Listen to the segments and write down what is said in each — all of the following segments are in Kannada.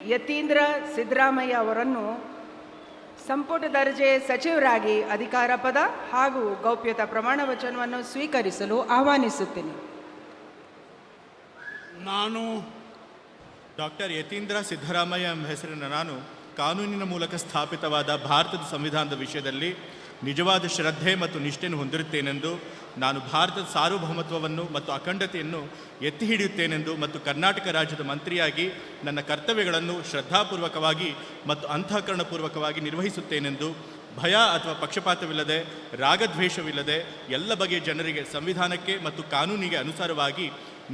ಯತೀಂದ್ರ ಸಿದ್ದರಾಮಯ್ಯ ಅವರನ್ನು ಸಂಪುಟ ದರ್ಜೆ ಸಚಿವರಾಗಿ ಅಧಿಕಾರ ಪದ ಹಾಗೂ ಗೌಪ್ಯತಾ ಪ್ರಮಾಣ ವಚನವನ್ನು ಸ್ವೀಕರಿಸಲು ಆಹ್ವಾನಿಸುತ್ತೇನೆ. ನಾನು ಡಾಕ್ಟರ್ ಯತೀಂದ್ರ ಸಿದ್ದರಾಮಯ್ಯ ಎಂಬ ಹೆಸರಿನ ನಾನು ಕಾನೂನಿನ ಮೂಲಕ ಸ್ಥಾಪಿತವಾದ ಭಾರತದ ಸಂವಿಧಾನದ ವಿಷಯದಲ್ಲಿ ನಿಜವಾದ ಶ್ರದ್ಧೆ ಮತ್ತು ನಿಷ್ಠೆಯನ್ನು ಹೊಂದಿರುತ್ತೇನೆಂದು, ನಾನು ಭಾರತದ ಸಾರ್ವಭೌಮತ್ವವನ್ನು ಮತ್ತು ಅಖಂಡತೆಯನ್ನು ಎತ್ತಿ ಹಿಡಿಯುತ್ತೇನೆಂದು ಮತ್ತು ಕರ್ನಾಟಕ ರಾಜ್ಯದ ಮಂತ್ರಿಯಾಗಿ ನನ್ನ ಕರ್ತವ್ಯಗಳನ್ನು ಶ್ರದ್ಧಾಪೂರ್ವಕವಾಗಿ ಮತ್ತು ಅಂತಃಕರಣಪೂರ್ವಕವಾಗಿ ನಿರ್ವಹಿಸುತ್ತೇನೆಂದು, ಭಯ ಅಥವಾ ಪಕ್ಷಪಾತವಿಲ್ಲದೆ, ರಾಗದ್ವೇಷವಿಲ್ಲದೆ ಎಲ್ಲ ಬಗೆಯ ಜನರಿಗೆ ಸಂವಿಧಾನಕ್ಕೆ ಮತ್ತು ಕಾನೂನಿಗೆ ಅನುಸಾರವಾಗಿ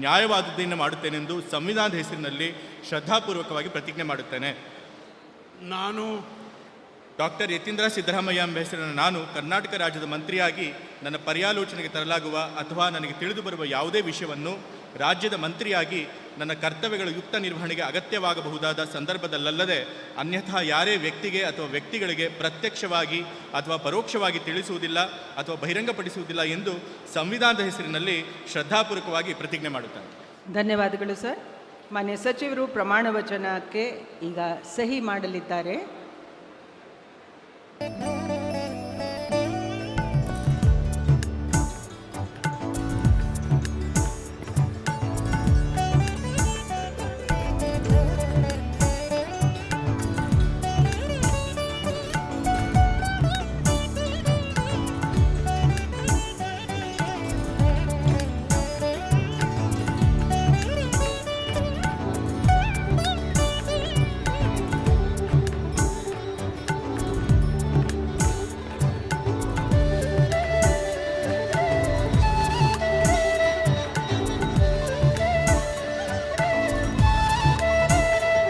ನ್ಯಾಯವಾದದ್ದನ್ನು ಮಾಡುತ್ತೇನೆಂದು ಸಂವಿಧಾನದ ಹೆಸರಿನಲ್ಲಿ ಶ್ರದ್ಧಾಪೂರ್ವಕವಾಗಿ ಪ್ರತಿಜ್ಞೆ ಮಾಡುತ್ತೇನೆ. ನಾನು ಡಾಕ್ಟರ್ ಯತೀಂದ್ರ ಸಿದ್ದರಾಮಯ್ಯ ಎಂಬ ಹೆಸರಿನ ನಾನು ಕರ್ನಾಟಕ ರಾಜ್ಯದ ಮಂತ್ರಿಯಾಗಿ ನನ್ನ ಪರ್ಯಾಲೋಚನೆಗೆ ತರಲಾಗುವ ಅಥವಾ ನನಗೆ ತಿಳಿದು ಬರುವ ಯಾವುದೇ ವಿಷಯವನ್ನು ರಾಜ್ಯದ ಮಂತ್ರಿಯಾಗಿ ನನ್ನ ಕರ್ತವ್ಯಗಳ ಯುಕ್ತ ನಿರ್ವಹಣೆಗೆ ಅಗತ್ಯವಾಗಬಹುದಾದ ಸಂದರ್ಭದಲ್ಲದೆ ಅನ್ಯಥಾ ಯಾರೇ ವ್ಯಕ್ತಿಗೆ ಅಥವಾ ವ್ಯಕ್ತಿಗಳಿಗೆ ಪ್ರತ್ಯಕ್ಷವಾಗಿ ಅಥವಾ ಪರೋಕ್ಷವಾಗಿ ತಿಳಿಸುವುದಿಲ್ಲ ಅಥವಾ ಬಹಿರಂಗಪಡಿಸುವುದಿಲ್ಲ ಎಂದು ಸಂವಿಧಾನದ ಹೆಸರಿನಲ್ಲಿ ಶ್ರದ್ಧಾಪೂರ್ವಕವಾಗಿ ಪ್ರತಿಜ್ಞೆ ಮಾಡುತ್ತೇನೆ. ಧನ್ಯವಾದಗಳು ಸರ್. ಮಾನ್ಯ ಸಚಿವರು ಪ್ರಮಾಣ ವಚನಕ್ಕೆ ಈಗ ಸಹಿ ಮಾಡಲಿದ್ದಾರೆ.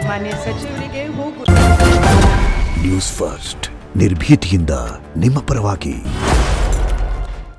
ಮಾನ್ಯ ಸಚಿವರಿಗೆ ನ್ಯೂಸ್ ಫಸ್ಟ್ ನಿರ್ಭೀತಿಯಿಂದ ನಿಮ್ಮ ಪರವಾಗಿ.